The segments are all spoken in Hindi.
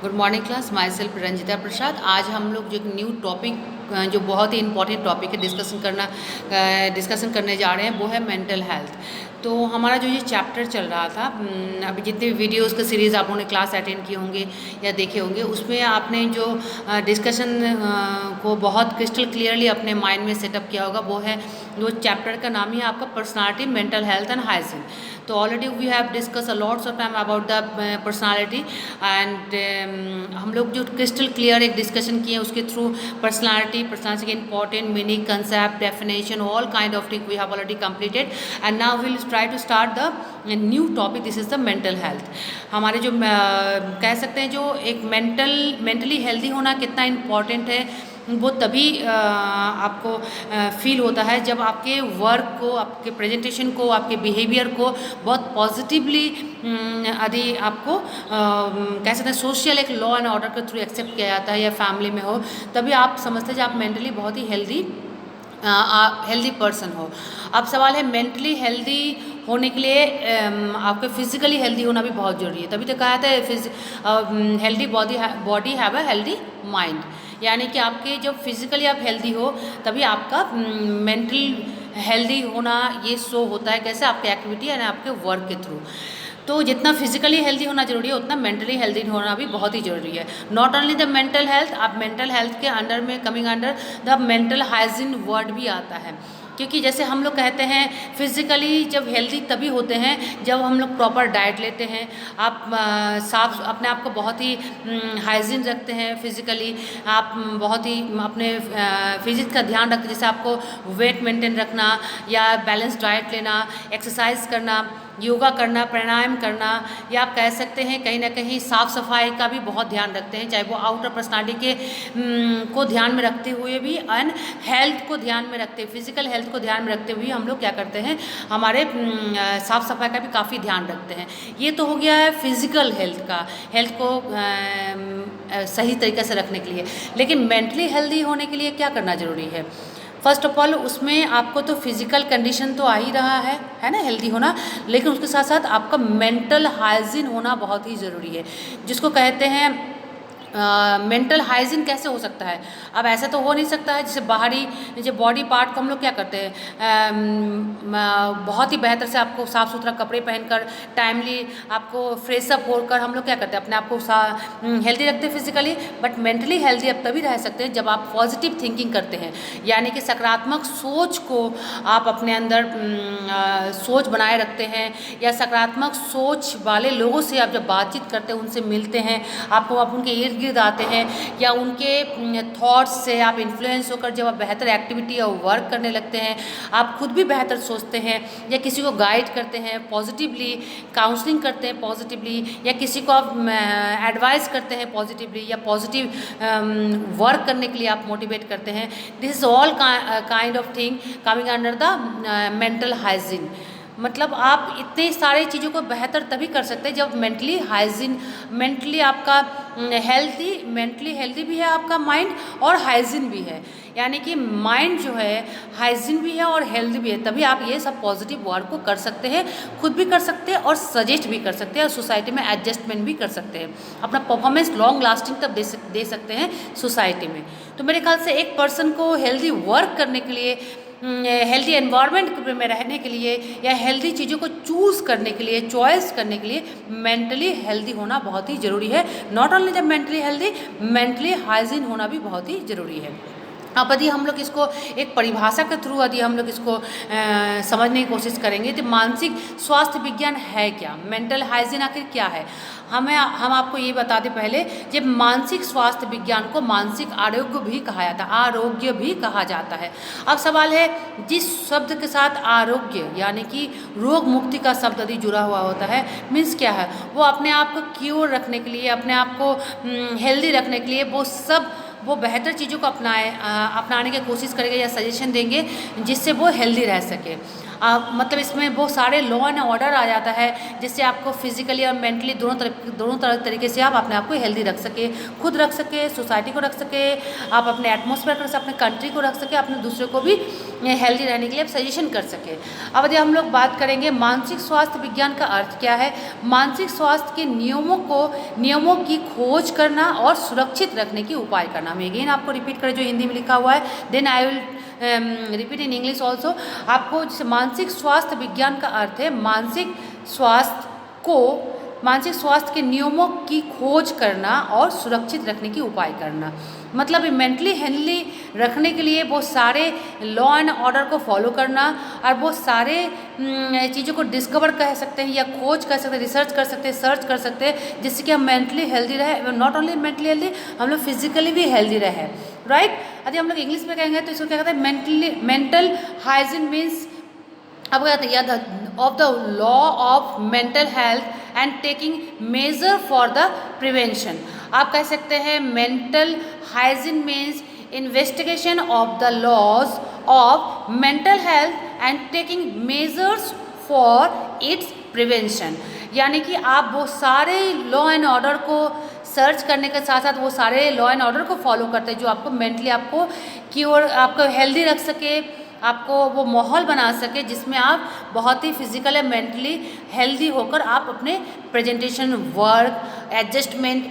Good morning class, myself Ranjita Prasad. आज हम लोग जो एक न्यू टॉपिक जो बहुत ही इंपॉर्टेंट टॉपिक है डिस्कशन करने जा रहे हैं, वो है मेंटल हेल्थ। तो हमारा जो ये चैप्टर चल रहा था, अभी जितने भी वीडियोस का सीरीज़ आप लोगों ने क्लास अटेंड किए होंगे या देखे होंगे, उसमें आपने जो डिस्कशन को बहुत क्रिस्टल क्लियरली अपने माइंड में सेटअप किया होगा, वो है वो चैप्टर का नाम ही है आपका personality, mental health and hygiene. तो already we have discuss a lots of time about the personality and हम लोग जो क्रिस्टल क्लियर एक डिस्कशन किए उसके थ्रू पर्सनालिटी के important meaning, concept, definition, all kind of thing we have already completed and now will try to start the new topic. This is the mental health. हमारे जो कह सकते हैं जो एक मेंटली हेल्दी होना कितना इम्पॉर्टेंट है, वो तभी आपको फील होता है जब आपके वर्क को, आपके प्रेजेंटेशन को, आपके बिहेवियर को बहुत पॉजिटिवली यदि आपको कह सकते हैं सोशल एक लॉ एंड ऑर्डर के थ्रू एक्सेप्ट किया जाता है या फैमिली में हो, तभी आप समझते हैं कि आप मेंटली बहुत ही हेल्दी पर्सन हो। अब सवाल है मेंटली हेल्दी होने के लिए आपके फिजिकली हेल्दी होना भी बहुत ज़रूरी है। तभी तो कहा था healthy body have a healthy mind, यानी कि आपके जब फिजिकली आप हेल्दी हो तभी आपका मेंटल हेल्दी होना ये शो होता है। कैसे? आपके एक्टिविटी यानी आपके वर्क के थ्रू। तो जितना फिजिकली हेल्दी होना जरूरी है उतना मेंटली हेल्दी होना भी बहुत ही ज़रूरी है। Not only the mental health, आप मेंटल हेल्थ के अंडर में coming under the mental hygiene word भी आता है, क्योंकि जैसे हम लोग कहते हैं फिज़िकली जब हेल्दी तभी होते हैं जब हम लोग प्रॉपर डाइट लेते हैं, आप साफ अपने आप को बहुत ही हाइजीन रखते हैं फिज़िकली, आप बहुत ही अपने फिजिक्स का ध्यान रखते हैं, जैसे आपको वेट मेंटेन रखना या बैलेंस डाइट लेना, एक्सरसाइज करना, योगा करना, प्राणायाम करना, या आप कह सकते हैं कहीं ना कहीं साफ़ सफाई का भी बहुत ध्यान रखते हैं, चाहे वो आउटर पर्सनालिटी के को ध्यान में रखते हुए भी एंड हेल्थ को ध्यान में रखते, फिजिकल हेल्थ को ध्यान में रखते हुए हम लोग क्या करते हैं, हमारे साफ़ सफाई का भी काफ़ी ध्यान रखते हैं। ये तो हो गया है फिजिकल हेल्थ को सही तरीके से रखने के लिए। लेकिन मेंटली हेल्दी होने के लिए क्या करना ज़रूरी है? फर्स्ट ऑफ ऑल उसमें आपको तो फिजिकल कंडीशन तो आ ही रहा है ना, हेल्दी होना, लेकिन उसके साथ साथ आपका मेंटल हाइजीन होना बहुत ही ज़रूरी है, जिसको कहते हैं मेंटल हाइजीन। कैसे हो सकता है? अब ऐसा तो हो नहीं सकता है जैसे बाहरी जो बॉडी पार्ट को हम लोग क्या करते हैं, बहुत ही बेहतर से आपको साफ़ सुथरा कपड़े पहनकर टाइमली आपको फ्रेशअप होकर हम लोग क्या करते हैं, अपने आप को हेल्दी रखते हैं फिजिकली, बट मेंटली हेल्दी अब तभी रह सकते हैं जब आप पॉजिटिव थिंकिंग करते हैं, यानी कि सकारात्मक सोच को आप अपने अंदर सोच बनाए रखते हैं, या सकारात्मक सोच वाले लोगों से आप जब बातचीत करते हैं, उनसे मिलते हैं, आपको आप उनके इर्द गिर्द आते हैं, या उनके थॉट्स से आप इन्फ्लुएंस होकर जब आप बेहतर एक्टिविटी या वर्क करने लगते हैं, आप खुद भी बेहतर सोचते हैं, या किसी को गाइड करते हैं पॉजिटिवली, काउंसलिंग करते हैं पॉजिटिवली, या किसी को आप एडवाइस करते हैं पॉजिटिवली, या पॉजिटिव वर्क करने के लिए आप मोटिवेट करते हैं। This is all kind of thing coming under the mental hygiene. मतलब आप इतने सारे चीज़ों को बेहतर तभी कर सकते हैं जब मेंटली हाइजीन, मेंटली आपका मेंटली हेल्दी भी है आपका माइंड, और हाइजीन भी है, यानी कि माइंड जो है हाइजीन भी है और हेल्दी भी है, तभी आप ये सब पॉजिटिव वर्क को कर सकते हैं, खुद भी कर सकते हैं और सजेस्ट भी कर सकते हैं, और सोसाइटी में एडजस्टमेंट भी कर सकते हैं, अपना परफॉर्मेंस लॉन्ग लास्टिंग तब दे सकते हैं सोसाइटी में। तो मेरे ख्याल से एक पर्सन को हेल्दी वर्क करने के लिए, हेल्दी एनवायरनमेंट में रहने के लिए, या हेल्दी चीज़ों को चूज़ करने के लिए, चॉइस करने के लिए मेंटली हेल्दी होना बहुत ही ज़रूरी है। Not only the mentally healthy, mentally hygiene होना भी बहुत ही ज़रूरी है। अब यदि हम लोग इसको एक परिभाषा के थ्रू यदि हम लोग इसको समझने की कोशिश करेंगे तो मानसिक स्वास्थ्य विज्ञान है क्या, मेंटल हाइजीन आखिर क्या है, हम आपको ये बता दें पहले, जब मानसिक स्वास्थ्य विज्ञान को मानसिक आरोग्य भी कहा जाता है। अब सवाल है, जिस शब्द के साथ आरोग्य यानी कि रोग मुक्ति का शब्द यदि जुड़ा हुआ होता है, मीन्स क्या है, वो अपने आप को क्योर रखने के लिए, अपने आप को हेल्दी रखने के लिए वो बेहतर चीज़ों को अपनाने की कोशिश करेंगे या सजेशन देंगे जिससे वो हेल्दी रह सके। मतलब इसमें वो सारे लॉ एंड ऑर्डर आ जाता है, जिससे आपको फिजिकली और मेंटली दोनों तरीके से आप अपने आप को हेल्दी रख सके, खुद रख सके, सोसाइटी को रख सके, आप अपने एटमॉस्फेयर को, अपने कंट्री को रख सके, अपने दूसरे को भी हेल्दी रहने के लिए आप सजेशन कर सके। अब यदि हम लोग बात करेंगे मानसिक स्वास्थ्य विज्ञान का अर्थ क्या है। मानसिक स्वास्थ्य के नियमों की खोज करना और सुरक्षित रखने की उपाय करना। हम अगेन आपको रिपीट करें जो हिंदी में लिखा हुआ है, then I will repeat in English also. आपको जैसे मानसिक स्वास्थ्य विज्ञान का अर्थ है मानसिक स्वास्थ्य के नियमों की खोज करना और सुरक्षित रखने की उपाय करना। मतलब मेंटली हेल्दी रखने के लिए वो सारे लॉ एंड ऑर्डर को फॉलो करना और वो सारे चीज़ों को डिस्कवर कर सकते हैं या खोज कर सकते हैं, रिसर्च कर सकते हैं, सर्च कर सकते हैं, जिससे कि हम मेंटली हेल्दी रहे। नॉट ओनली मेंटली हेल्दी, हम लोग फिजिकली भी हेल्दी रहे, राइट। यदि हम लोग इंग्लिश में कहेंगे तो इसको क्या कहते हैं, मेंटल हाइजीन मीन्स अब कहते हैं of the law of mental health and taking measure for the prevention. आप कह सकते हैं mental hygiene means investigation of the laws of mental health and taking measures for its prevention. यानी कि आप वो सारे लॉ एंड ऑर्डर को सर्च करने के साथ साथ वो सारे लॉ एंड ऑर्डर को फॉलो करते हैं जो आपको मेंटली आपको हेल्दी रख सके, आपको वो माहौल बना सके जिसमें आप बहुत ही फिजिकल एंड मेंटली हेल्दी होकर आप अपने presentation, work, adjustment,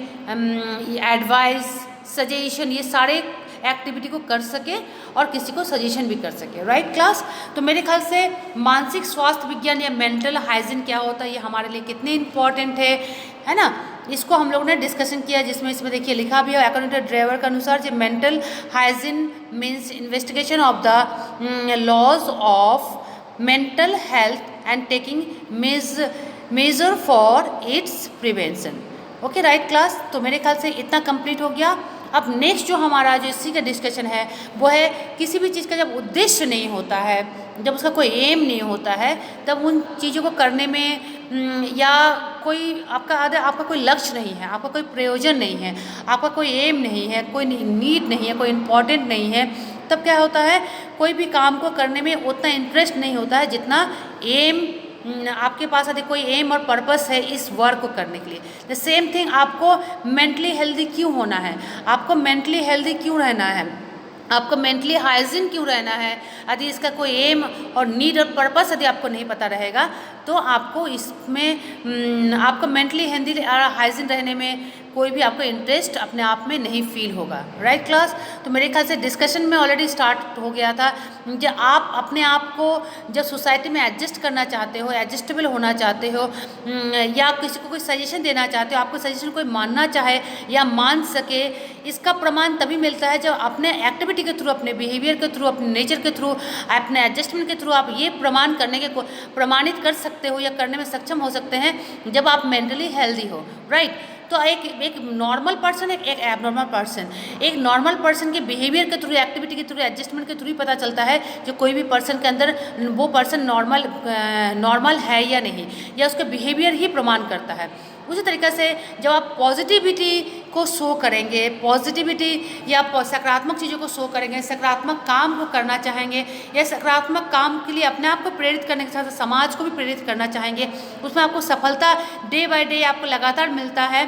advice, suggestion, ये सारे एक्टिविटी को कर सके और किसी को सजेशन भी कर सके, राइट क्लास। तो मेरे ख्याल से मानसिक स्वास्थ्य विज्ञान या मेंटल हाइजीन क्या होता है, ये हमारे लिए कितने इम्पॉर्टेंट है ना। इसको हम लोग ने डिस्कशन किया, जिसमें इसमें देखिए लिखा भी है अकॉर्डिंग टू ड्राइवर के अनुसार जो mental hygiene means investigation of the laws of mental health and taking measure for its prevention. Okay right class. तो मेरे ख्याल से इतना कंप्लीट हो गया। अब नेक्स्ट जो हमारा जो इसी का डिस्कशन है वो है किसी भी चीज़ का जब उद्देश्य नहीं होता है, जब उसका कोई एम नहीं होता है, तब उन चीज़ों को करने में या कोई आपका कोई लक्ष्य नहीं है, आपका कोई प्रयोजन नहीं है, आपका कोई एम नहीं है, कोई नीड नहीं है, कोई इम्पोर्टेंट नहीं है, तब क्या होता है कोई भी काम को करने में उतना इंटरेस्ट नहीं होता है जितना एम आपके पास यदि कोई एम और पर्पस है इस वर्क को करने के लिए। द सेम थिंग आपको मेंटली हेल्दी क्यों होना है, आपको मेंटली हेल्दी क्यों रहना है, आपको मेंटली हाइजीन क्यों रहना है, यदि इसका कोई एम और नीड और पर्पस यदि आपको नहीं पता रहेगा तो आपको इसमें आपको मेंटली हेल्दी हाइजीन रहने में कोई भी आपको इंटरेस्ट अपने आप में नहीं फील होगा, राइट क्लास। तो मेरे ख्याल से डिस्कशन में ऑलरेडी स्टार्ट हो गया था कि आप अपने आप को जब सोसाइटी में एडजस्ट करना चाहते हो, एडजस्टेबल होना चाहते हो या किसी को कोई सजेशन देना चाहते हो, आपको सजेशन कोई मानना चाहे या मान सके, इसका प्रमाण तभी मिलता है जब अपने एक्टिविटी के थ्रू, अपने बिहेवियर के थ्रू, अपने नेचर के थ्रू, अपने एडजस्टमेंट के थ्रू आप ये प्रमाणित कर सकते हो या करने में सक्षम हो सकते हैं जब आप मेंटली हेल्दी हो, राइट। तो एक नॉर्मल पर्सन, एक एबनॉर्मल पर्सन, एक नॉर्मल पर्सन के बिहेवियर के थ्रू, एक्टिविटी के थ्रू, एडजस्टमेंट के थ्रू ही पता चलता है जो कोई भी पर्सन के अंदर वो पर्सन नॉर्मल है या नहीं, या उसका बिहेवियर ही प्रमाण करता है। उसी तरीके से जब आप पॉजिटिविटी को शो करेंगे, पॉजिटिविटी या सकारात्मक चीज़ों को शो करेंगे, सकारात्मक काम को करना चाहेंगे या सकारात्मक काम के लिए अपने आप को प्रेरित करने के साथ साथ समाज को भी प्रेरित करना चाहेंगे, उसमें आपको सफलता डे बाय डे आपको लगातार मिलता है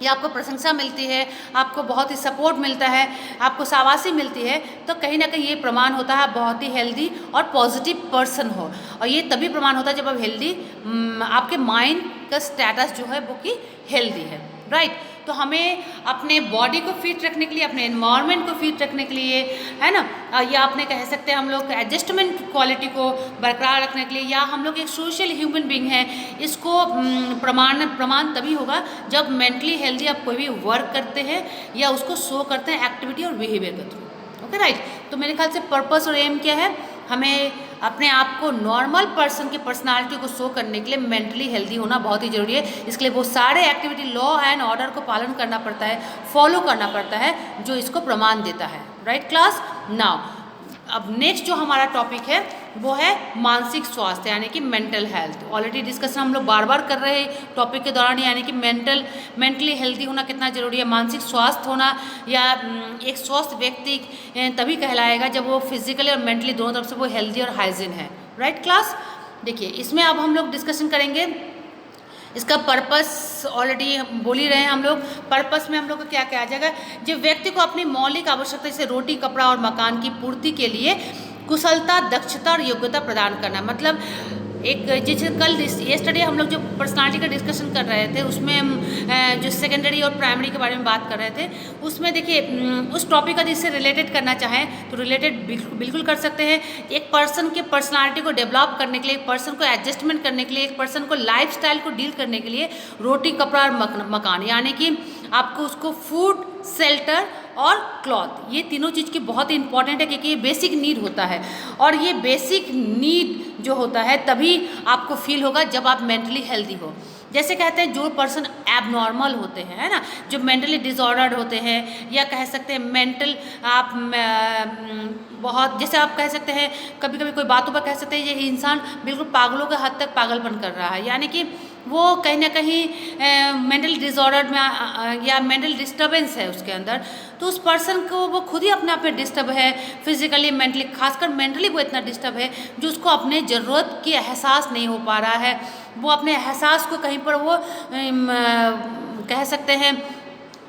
या आपको प्रशंसा मिलती है, आपको बहुत ही सपोर्ट मिलता है, आपको शाबाशी मिलती है, तो कहीं ना कहीं ये प्रमाण होता है बहुत ही हेल्दी और पॉजिटिव पर्सन हो। और ये तभी प्रमाण होता है जब आप हेल्दी, आपके माइंड का स्टेटस जो है वो कि हेल्दी है, राइट। तो हमें अपने बॉडी को फिट रखने के लिए, अपने एनवायरनमेंट को फिट रखने के लिए, है ना, या आपने कह सकते हैं हम लोग एडजस्टमेंट क्वालिटी को बरकरार रखने के लिए, या हम लोग एक सोशल ह्यूमन बीइंग है, इसको प्रमाण तभी होगा जब मेंटली हेल्दी आप कोई भी वर्क करते हैं या उसको शो करते हैं एक्टिविटी और बिहेवियर के थ्रू, ओके राइट। तो मेरे ख्याल से पर्पस और एम क्या है, हमें अपने आप को नॉर्मल पर्सन की पर्सनालिटी को शो करने के लिए मेंटली हेल्दी होना बहुत ही ज़रूरी है। इसके लिए वो सारे एक्टिविटी, लॉ एंड ऑर्डर को पालन करना पड़ता है, फॉलो करना पड़ता है, जो इसको प्रमाण देता है, राइट क्लास। नाउ अब नेक्स्ट जो हमारा टॉपिक है वो है मानसिक स्वास्थ्य यानी कि मेंटल हेल्थ। ऑलरेडी डिस्कशन हम लोग बार बार कर रहे हैं टॉपिक के दौरान, यानी कि मेंटली हेल्दी होना कितना ज़रूरी है, मानसिक स्वास्थ्य होना, या एक स्वस्थ व्यक्ति तभी कहलाएगा जब वो फिजिकली और मेंटली दोनों तरफ से वो हेल्दी और हाइजीन है, राइट क्लास। देखिए इसमें अब हम लोग डिस्कशन करेंगे इसका पर्पस, ऑलरेडी बोल ही रहे हैं हम लोग। पर्पस में हम लोग को क्या क्या आ जाएगा, जो व्यक्ति को अपनी मौलिक आवश्यकता जैसे रोटी, कपड़ा और मकान की पूर्ति के लिए कुशलता, दक्षता और योग्यता प्रदान करना। मतलब एक जैसे कल येस्टरडे हम लोग जो पर्सनालिटी का डिस्कशन कर रहे थे उसमें हम जो सेकेंडरी और प्राइमरी के बारे में बात कर रहे थे, उसमें देखिए उस टॉपिक का जिससे रिलेटेड करना चाहें तो रिलेटेड बिल्कुल कर सकते हैं। एक पर्सन के पर्सनालिटी को डेवलप करने के लिए, एक पर्सन को एडजस्टमेंट करने के लिए, एक पर्सन को लाइफस्टाइल को डील करने के लिए रोटी, कपड़ा और मकान, यानी कि आपको उसको फूड, शेल्टर और क्लॉथ, ये तीनों चीज़ की बहुत ही इंपॉर्टेंट है क्योंकि ये बेसिक नीड होता है। और ये बेसिक नीड जो होता है तभी आपको फील होगा जब आप मेंटली हेल्दी हो। जैसे कहते हैं जो पर्सन एबनॉर्मल होते हैं, है ना, जो मेंटली डिसऑर्डर्ड होते हैं, या कह सकते हैं मेंटल आप बहुत, जैसे आप कह सकते हैं कभी कभी कोई बातों पर कह सकते हैं ये इंसान बिल्कुल पागलों के हद तक पागलपन कर रहा है, यानी कि वो कहीं ना कहीं मेंटल डिसऑर्डर में या मेंटल डिस्टर्बेंस है उसके अंदर, तो उस पर्सन को वो खुद ही अपने आप में डिस्टर्ब है, फिजिकली, मेंटली, खासकर मेंटली वो इतना डिस्टर्ब है जो उसको अपने ज़रूरत की एहसास नहीं हो पा रहा है। वो अपने एहसास को कहीं पर वो कह सकते हैं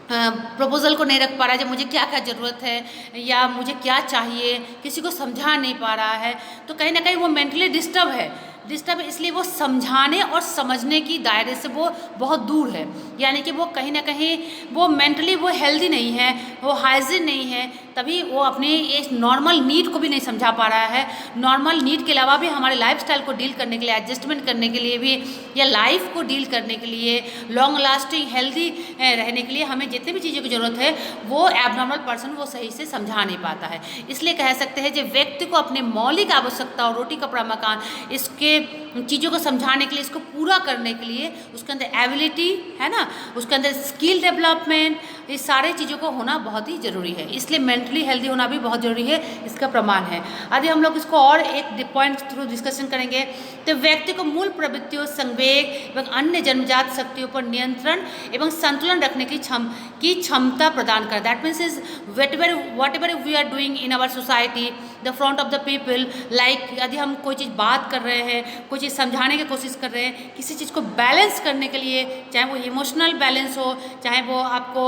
प्रपोजल को नहीं रख पा रहा है, जब मुझे क्या क्या ज़रूरत है या मुझे क्या चाहिए किसी को समझा नहीं पा रहा है, तो कहीं ना कहीं वो मेंटली डिस्टर्ब है। इसलिए वो समझाने और समझने की दायरे से वो बहुत दूर है, यानी कि वो कहीं ना कहीं वो मेंटली वो हेल्दी नहीं है, वो हाइजीन नहीं है, तभी वो अपने एक नॉर्मल नीड को भी नहीं समझा पा रहा है। नॉर्मल नीड के अलावा भी हमारे लाइफस्टाइल को डील करने के लिए, एडजस्टमेंट करने के लिए भी, या लाइफ को डील करने के लिए, लॉन्ग लास्टिंग हेल्दी रहने के लिए हमें जितनी भी चीज़ों की ज़रूरत है वो एबनॉर्मल पर्सन वो सही से समझा नहीं पाता है। इसलिए कह सकते हैं जो व्यक्ति को अपने मौलिक आवश्यकता और रोटी, कपड़ा, मकान, इसके चीज़ों को समझाने के लिए, इसको पूरा करने के लिए उसके अंदर एबिलिटी है ना, उसके अंदर स्किल डेवलपमेंट, ये सारे चीज़ों को होना बहुत ही ज़रूरी है। इसलिए मेंटली हेल्दी होना भी बहुत ज़रूरी है, इसका प्रमाण है। आदि हम लोग इसको और एक पॉइंट थ्रू डिस्कशन करेंगे। तो व्यक्ति को मूल प्रवृत्तियों, संवेग एवं अन्य जन्मजात शक्तियों पर नियंत्रण एवं संतुलन रखने की क्षमता प्रदान कर। That means is whatever we are doing in our society, the front of the people, like यदि हम कोई चीज़ बात कर रहे हैं, कोई चीज़ समझाने की कोशिश कर रहे हैं, किसी चीज़ को बैलेंस करने के लिए, चाहे वो इमोशनल बैलेंस हो, चाहे वो आपको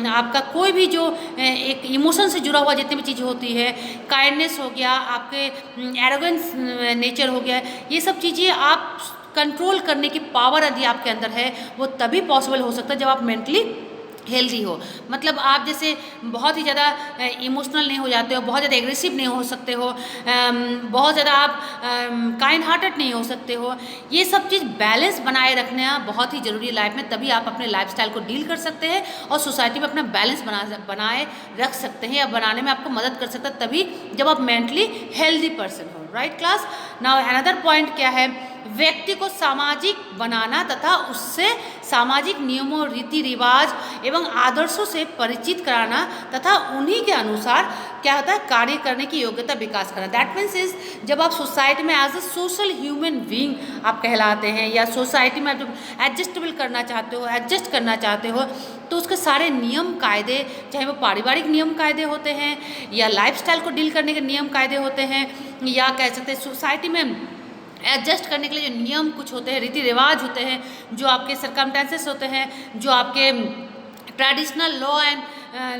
आपका कोई भी जो एक इमोशन से जुड़ा हुआ जितनी भी चीज़ होती है, काइंडनेस हो गया, आपके एरोगेंस नेचर हो गया, ये सब चीज़ें आप कंट्रोल करने की पावर यदि आपके अंदर है वो तभी पॉसिबल हो सकता है जब आप मेंटली हेल्दी हो। मतलब आप जैसे बहुत ही ज़्यादा इमोशनल नहीं हो जाते हो, बहुत ज़्यादा एग्रेसिव नहीं हो सकते हो, बहुत ज़्यादा आप काइंड हार्टेड नहीं हो सकते हो। ये सब चीज़ बैलेंस बनाए रखना बहुत ही ज़रूरी है लाइफ में, तभी आप अपने लाइफस्टाइल को डील कर सकते हैं और सोसाइटी में अपना बैलेंस बनाए रख सकते हैं, या बनाने में आपको मदद कर सकता है तभी जब आप मेंटली हेल्दी पर्सन हो। Right class. Now another point क्या है, व्यक्ति को सामाजिक बनाना तथा उससे सामाजिक नियमों, रीति रिवाज एवं आदर्शों से परिचित कराना तथा उन्हीं के अनुसार क्या होता है कार्य करने की योग्यता विकास करना। दैट मीन्स इज जब आप सोसाइटी में as a social human being आप कहलाते हैं, या सोसाइटी में जब एडजस्टेबल करना चाहते हो, एडजस्ट करना चाहते हो, तो उसके सारे नियम कायदे, चाहे वो पारिवारिक नियम कायदे होते हैं या लाइफस्टाइल को डील करने के नियम कायदे होते हैं, या कह सकते हैं सोसाइटी में एडजस्ट करने के लिए जो नियम कुछ होते हैं, रीति रिवाज होते हैं, जो आपके सरकमस्टेंसेस होते हैं, जो आपके ट्रेडिशनल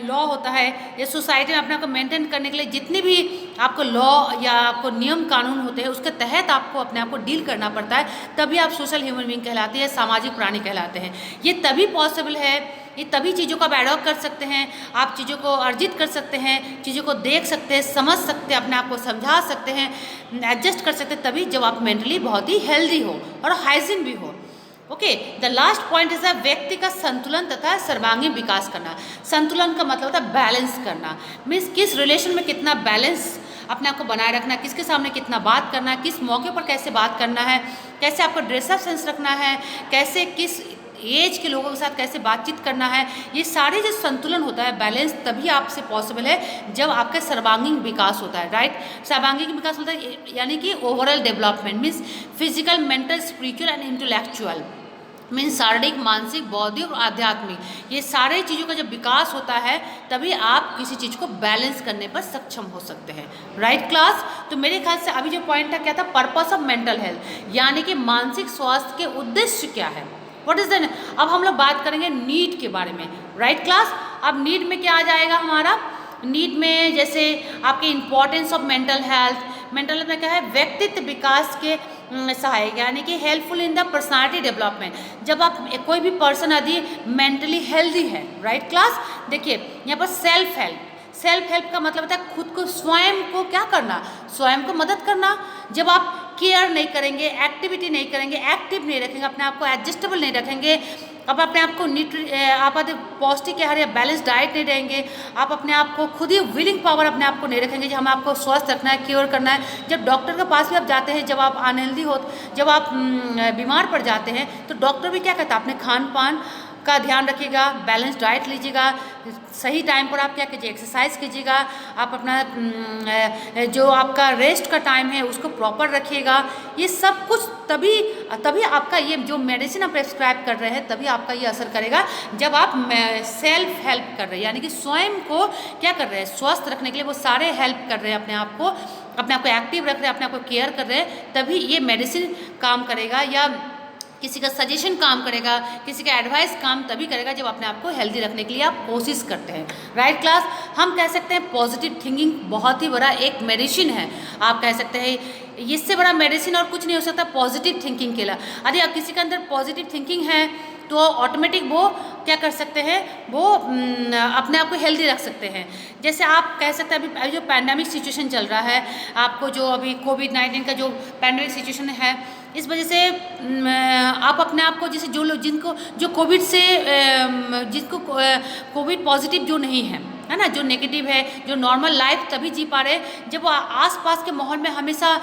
लॉ होता है, ये सोसाइटी में अपने आप को मेंटेन करने के लिए जितने भी आपको लॉ या आपको नियम कानून होते हैं उसके तहत आपको अपने आप को डील करना पड़ता है, तभी आप सोशल ह्यूमन बीइंग कहलाते हैं, सामाजिक प्राणी कहलाते हैं। ये तभी पॉसिबल है, ये तभी चीज़ों को आप एडॉप्ट कर सकते हैं, आप चीज़ों को अर्जित कर सकते हैं, चीज़ों को देख सकते हैं, समझ सकते हैं, अपने आप को समझा सकते हैं, एडजस्ट कर सकते हैं, तभी जब आप मेंटली बहुत ही हेल्दी हो और हाइजीन भी हो। Okay, the last point is व्यक्ति का संतुलन तथा सर्वांगीण विकास करना। संतुलन का मतलब होता है बैलेंस करना, मीन्स किस रिलेशन में कितना बैलेंस अपने आप को बनाए रखना, किसके सामने कितना बात करना है, किस मौके पर कैसे बात करना है, कैसे आपको ड्रेसअप सेंस रखना है, कैसे किस एज के लोगों के साथ कैसे बातचीत करना है, ये सारे जो संतुलन होता है, बैलेंस, तभी आपसे पॉसिबल है जब आपका सर्वांगीण विकास होता है। राइट, सर्वांगीण विकास होता है यानी कि overall development means physical, mental, spiritual and intellectual. Means शारीरिक, मानसिक, बौद्धिक और आध्यात्मिक, ये सारे चीज़ों का जब विकास होता है तभी आप किसी चीज़ को बैलेंस करने पर सक्षम हो सकते हैं। Right class? तो मेरे ख्याल से अभी जो पॉइंट था क्या था, पर्पस ऑफ मेंटल हेल्थ, यानी कि मानसिक स्वास्थ्य के उद्देश्य क्या है, व्हाट इज द। अब हम लोग बात करेंगे नीड के बारे में। Right class? अब नीड में क्या आ जाएगा हमारा, नीड में जैसे आपके importance of mental health, mental health में क्या है, व्यक्तित्व विकास के सहायक, यानी कि helpful in the personality development. जब आप कोई भी पर्सन यदि मेंटली हेल्दी है, राइट क्लास, देखिए यहाँ पर सेल्फ हेल्प का मतलब होता है खुद को, स्वयं को क्या करना, स्वयं को मदद करना। जब आप केयर नहीं करेंगे, एक्टिविटी नहीं करेंगे, एक्टिव नहीं रखेंगे, अपने आप को एडजस्टेबल नहीं रखेंगे, अब अपने आप को आप पौष्टिक आहार या बैलेंस डाइट नहीं रहेंगे, आप अपने आप को खुद ही विलिंग पावर अपने आप को नहीं रखेंगे कि हम आपको स्वस्थ रखना है, क्योर करना है। जब डॉक्टर के पास भी आप जाते हैं, जब आप अनहेल्दी हो, जब आप बीमार पड़ जाते हैं, तो डॉक्टर भी क्या कहता है, अपने खान पान का ध्यान रखिएगा, बैलेंस डाइट लीजिएगा, सही टाइम पर आप क्या कीजिए, एक्सरसाइज कीजिएगा, आप अपना जो आपका रेस्ट का टाइम है उसको प्रॉपर रखिएगा। ये सब कुछ तभी आपका ये जो मेडिसिन आप प्रेस्क्राइब कर रहे हैं तभी आपका ये असर करेगा, जब आप सेल्फ हेल्प कर रहे हैं, यानी कि स्वयं को क्या कर रहे हैं, स्वस्थ रखने के लिए वो सारे हेल्प कर रहे हैं, अपने आप को एक्टिव रख रहे हैं, अपने आप को केयर कर रहे हैं, तभी ये मेडिसिन काम करेगा, या किसी का सजेशन काम करेगा, किसी का एडवाइस काम तभी करेगा जब अपने आप को हेल्दी रखने के लिए आप कोशिश करते हैं। Right class? हम कह सकते हैं पॉजिटिव थिंकिंग बहुत ही बड़ा एक मेडिसिन है। आप कह सकते हैं इससे बड़ा मेडिसिन और कुछ नहीं हो सकता पॉजिटिव थिंकिंग के लिए। यदि आप किसी के अंदर पॉजिटिव थिंकिंग है तो ऑटोमेटिक वो क्या कर सकते हैं, वो अपने आप को हेल्दी रख सकते हैं। जैसे आप कह सकते हैं अभी जो पैंडेमिक सिचुएशन चल रहा है, आपको जो अभी कोविड-19 का जो पैंडेमिक सिचुएशन है, इस वजह से आप अपने आप को, जैसे जो लोग जो कोविड से जिनको कोविड पॉजिटिव जो नहीं है ना, जो नेगेटिव है, जो नॉर्मल लाइफ तभी जी पा रहे हैं जब वो आसपास के माहौल में हमेशा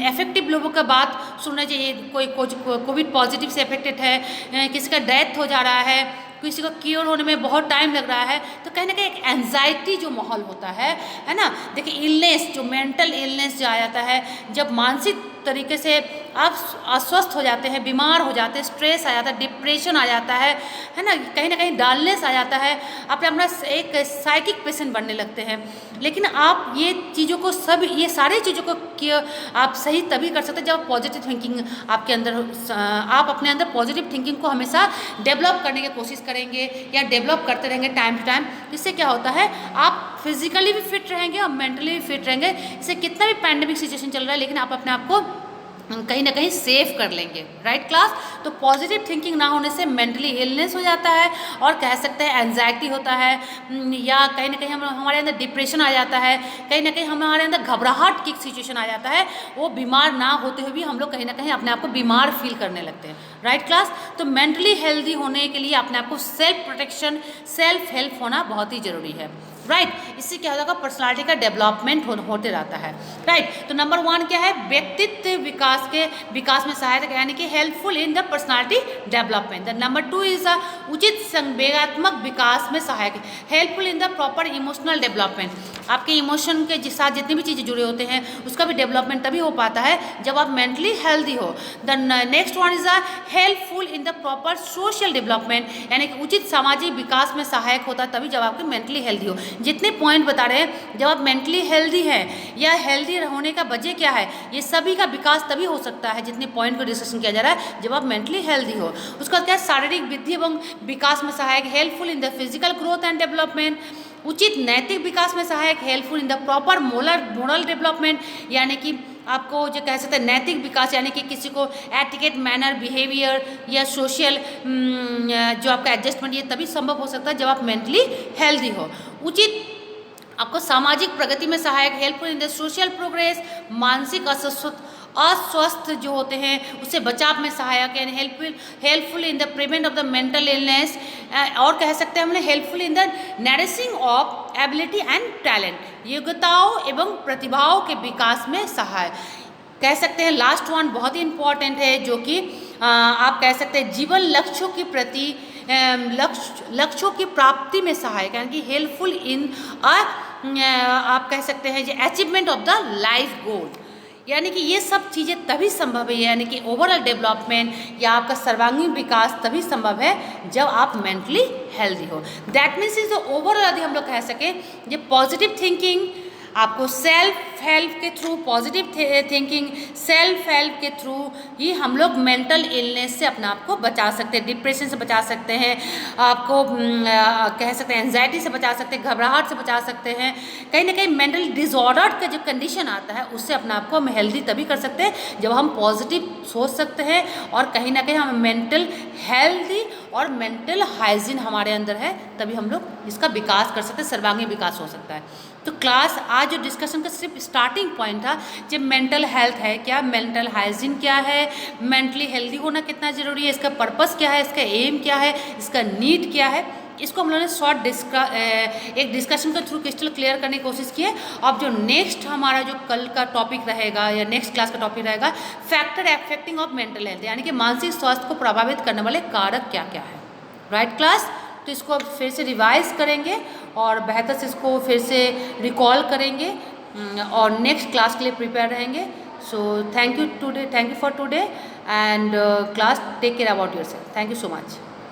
इफेक्टिव लोगों का बात सुनना चाहिए। कोई कोविड पॉजिटिव से अफेक्टेड है, किसी का डेथ हो जा रहा है, किसी को क्योर होने में बहुत टाइम लग रहा है, तो कहीं ना कहीं एक एंजाइटी जो माहौल होता है ना। देखिए इलनेस, जो मेंटल इलनेस जो आ जाता है, जब मानसिक तरीके से आप अस्वस्थ हो जाते हैं, बीमार हो जाते हैं, स्ट्रेस आ जाता है, डिप्रेशन आ जाता है ना, कहीं ना कहीं डालनेस आ जाता है, आप अपना एक साइकिक पेशेंट बनने लगते हैं। लेकिन आप ये चीज़ों को ये सारी चीज़ों को आप सही तभी कर सकते हैं जब पॉजिटिव थिंकिंग आपके अंदर, आप अपने अंदर पॉजिटिव थिंकिंग को हमेशा डेवलप करने की कोशिश करेंगे या डेवलप करते रहेंगे टाइम टू टाइम। इससे क्या होता है, आप फिजिकली भी फिट रहेंगे और मेंटली भी फिट रहेंगे। इससे कितना भी पैंडेमिक सिचुएशन चल रहा है, लेकिन आप अपने आप को कहीं ना कहीं सेव कर लेंगे। Right class? तो पॉजिटिव थिंकिंग ना होने से मेंटली इलनेस हो जाता है, और कह सकते हैं एंजाइटी होता है, या कहीं ना कहीं हमारे अंदर डिप्रेशन आ जाता है, कहीं ना कहीं हमारे अंदर घबराहट की सिचुएशन आ जाता है। वो बीमार ना होते हुए भी हम लोग कहीं ना कहीं अपने आप को बीमार फील करने लगते हैं। Right class? तो मेंटली हेल्दी होने के लिए अपने आप को सेल्फ प्रोटेक्शन, सेल्फ हेल्प होना बहुत ही जरूरी है। राइट? इससे क्या होगा, पर्सनालिटी का डेवलपमेंट होते रहता है। राइट? तो नंबर 1 क्या है, व्यक्तित्व विकास में सहायक, यानी कि helpful in the personality development. The number 2 is उचित संवेगात्मक विकास में सहायक, helpful in the proper emotional development. आपके इमोशन के साथ जितनी भी चीज़ें जुड़े होते हैं उसका भी डेवलपमेंट तभी हो पाता है जब आप मेंटली हेल्दी हो। The next one is helpful in the proper social development, यानी कि उचित सामाजिक विकास में सहायक होता है तभी जब आपकी मेंटली हेल्दी हो। जितने पॉइंट बता रहे हैं, जब आप मेंटली हेल्दी हैं या हेल्दी होने का वजह क्या है, ये सभी का विकास तभी हो सकता है, जितने पॉइंट को डिस्कशन किया जा रहा है, जब आप मेंटली हेल्दी हो। उसका क्या है, शारीरिक वृद्धि एवं विकास में सहायक, helpful in the physical growth and development. उचित नैतिक विकास में सहायक, helpful in the proper moral development, यानी कि आपको जो कह सकते हैं नैतिक विकास, यानी कि किसी को एटिकेट, मैनर, बिहेवियर या सोशल जो आपका एडजस्टमेंट, ये तभी संभव हो सकता है जब आप मेंटली हेल्दी हो। उचित आपको सामाजिक प्रगति में सहायक, helpful in the social progress, मानसिक अस्वस्थ जो होते हैं उससे बचाव में सहायक, यानी helpful in the prevent of the mental illness, और कह सकते हैं हमने helpful in the nourishing of ability and talent, योग्यताओं एवं प्रतिभाओं के विकास में सहायक। कह सकते हैं लास्ट वन बहुत ही इंपॉर्टेंट है, जो कि आप कह सकते हैं जीवन लक्ष्यों के प्रति लक्ष्यों की प्राप्ति में सहायक, यानी कि हेल्पफुल इन आप कह सकते हैं achievement of the life goal. यानी कि ये सब चीज़ें तभी संभव है, यानी कि ओवरऑल डेवलपमेंट या आपका सर्वांगीण विकास तभी संभव है जब आप मेंटली हेल्दी हो। दैट मीन्स इज ओवरऑल यदि हम लोग कह सकें, ये पॉजिटिव थिंकिंग आपको सेल्फ हेल्प के through, positive thinking self help के थ्रू ही हम लोग मेंटल इलनेस से अपने आप को बचा सकते हैं, डिप्रेशन से बचा सकते हैं, आपको कह सकते हैं एंजाइटी से बचा सकते हैं, घबराहट से बचा सकते हैं, कहीं ना कहीं मेंटल डिसऑर्डर का जो कंडीशन आता है उससे अपने आप को हम हेल्दी तभी कर सकते हैं जब हम पॉजिटिव सोच सकते हैं और कहीं ना कहीं हम मेंटल हेल्दी और मेंटल हाइजीन हमारे अंदर है, तभी हम लोग इसका विकास कर सकते हैं, सर्वांगीण विकास हो सकता है। तो क्लास आज जो डिस्कशन का सिर्फ स्टार्टिंग पॉइंट था, जब मेंटल हेल्थ है क्या, मेंटल हाइजीन क्या है, मेंटली हेल्दी होना कितना ज़रूरी है, इसका पर्पस क्या है, इसका एम क्या है, इसका नीड क्या है, इसको हम लोगों ने शॉर्ट एक डिस्कशन के थ्रू क्रिस्टल क्लियर करने की कोशिश की है। अब जो नेक्स्ट हमारा जो कल का टॉपिक रहेगा या नेक्स्ट क्लास का टॉपिक रहेगा, factor affecting of mental health, यानी कि मानसिक स्वास्थ्य को प्रभावित करने वाले कारक क्या क्या है। राइट क्लास, तो इसको अब फिर से रिवाइज करेंगे और बेहतर से इसको फिर से रिकॉल करेंगे और नेक्स्ट क्लास के लिए प्रिपेयर रहेंगे। So thank you for today and class, take care about yourself. Thank you so much.